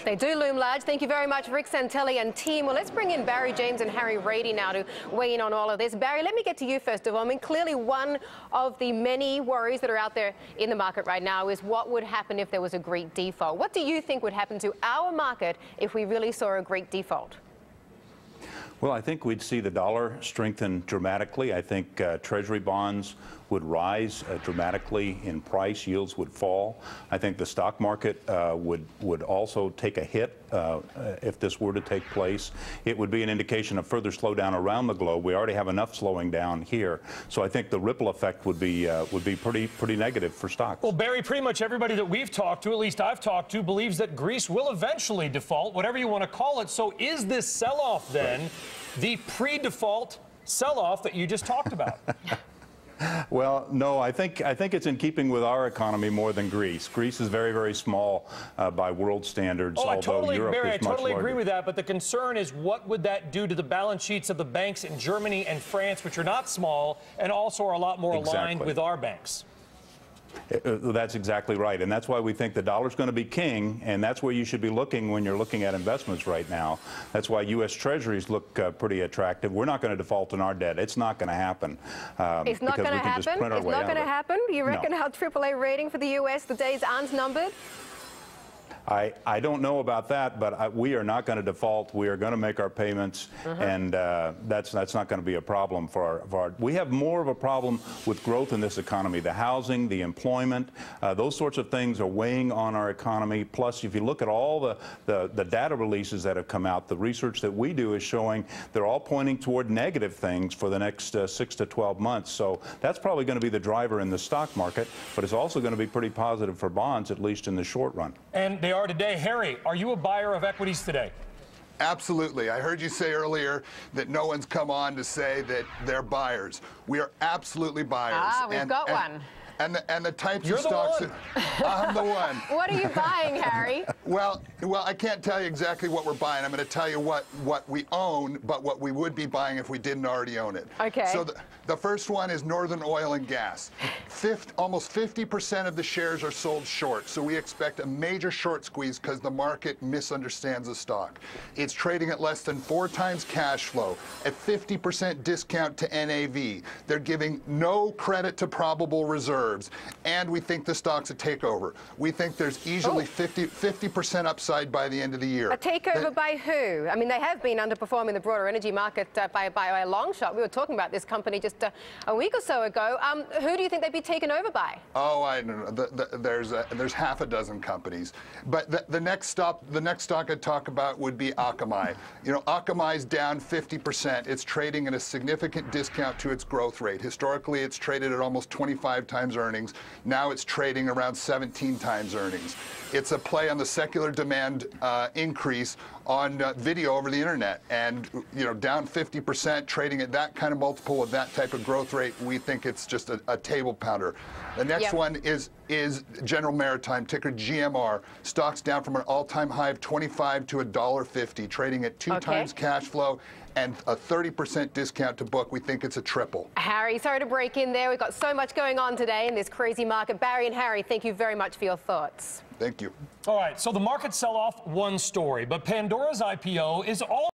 They do loom large. Thank you very much, Rick Santelli and team. Well, let's bring in Barry James and Harry Rady now to weigh in on all of this. Barry, let me get to you first of all. I mean, clearly one of the many worries that are out there in the market right now is what would happen if there was a Greek default. What do you think would happen to our market if we really saw a Greek default? Well, I think we'd see the dollar strengthen dramatically. I think Treasury bonds would rise dramatically in price. Yields would fall. I think the stock market would also take a hit if this were to take place. It would be an indication of further slowdown around the globe. We already have enough slowing down here, so I think the ripple effect would be pretty negative for stocks. Well, Barry, pretty much everybody that we've talked to, at least I've talked to, believes that Greece will eventually default, whatever you want to call it. So is this sell-off then the pre-default sell-off that you just talked about? Well, no, I think it's in keeping with our economy more than Greece. Greece is very, very small by world standards, although Europe is much larger. I totally agree with that, but the concern is what would that do to the balance sheets of the banks in Germany and France, which are not small and also are a lot more aligned with our banks? That's exactly right, and that's why we think the dollar's going to be king, and that's where you should be looking when you're looking at investments right now. That's why U.S. Treasuries look pretty attractive. We're not going to default on our debt. It's not going to happen. It's not going to happen? It's not going to happen? You reckon our AAA rating for the U.S., the days aren't numbered? I don't know about that, but we are not going to default. We are going to make our payments, and that's not going to be a problem for our. We have more of a problem with growth in this economy. The housing, the employment, those sorts of things are weighing on our economy. Plus, if you look at all the data releases that have come out, the research that we do is showing they're all pointing toward negative things for the next 6 to 12 months. So that's probably going to be the driver in the stock market, but it's also going to be pretty positive for bonds, at least in the short run. And they are today. Harry, are you a buyer of equities today? Absolutely. I heard you say earlier that no one's come on to say that they're buyers. We are absolutely buyers. Ah, we've got one. And the types You're of stocks the one. I'm the one. What are you buying, Harry? Well, I can't tell you exactly what we're buying. I'm going to tell you what we own, but what we would be buying if we didn't already own it. Okay. So the first one is Northern Oil and Gas. Almost 50% of the shares are sold short, so we expect a major short squeeze because the market misunderstands the stock. It's trading at less than 4 times cash flow, at 50% discount to NAV. They're giving no credit to probable reserves. And we think the stock's a takeover. We think there's easily 50% upside by the end of the year. A takeover by who? I mean, they have been underperforming the broader energy market by a long shot. We were talking about this company just a week or so ago. Who do you think they'd be taken over by? Oh, I don't know. There's half a dozen companies. But the next stock I'd talk about would be Akamai. You know, Akamai's down 50%. It's trading at a significant discount to its growth rate. Historically, it's traded at almost 25 times earnings. Now it's trading around 17 times earnings. It's a play on the secular demand increase on video over the internet, and down 50%, trading at that kind of multiple with that type of growth rate. We think it's just a table pounder. The next one is General Maritime, ticker GMR. Stock's down from an all-time high of 25 to $1.50, trading at 2 times cash flow and a 30% discount to book. We think it's a triple. Harry, sorry to break in there. We've got so much going on today in this crazy market. Barry and Harry, thank you very much for your thoughts. Thank you. All right, so the market sell-off, one story, but Pandora's IPO is all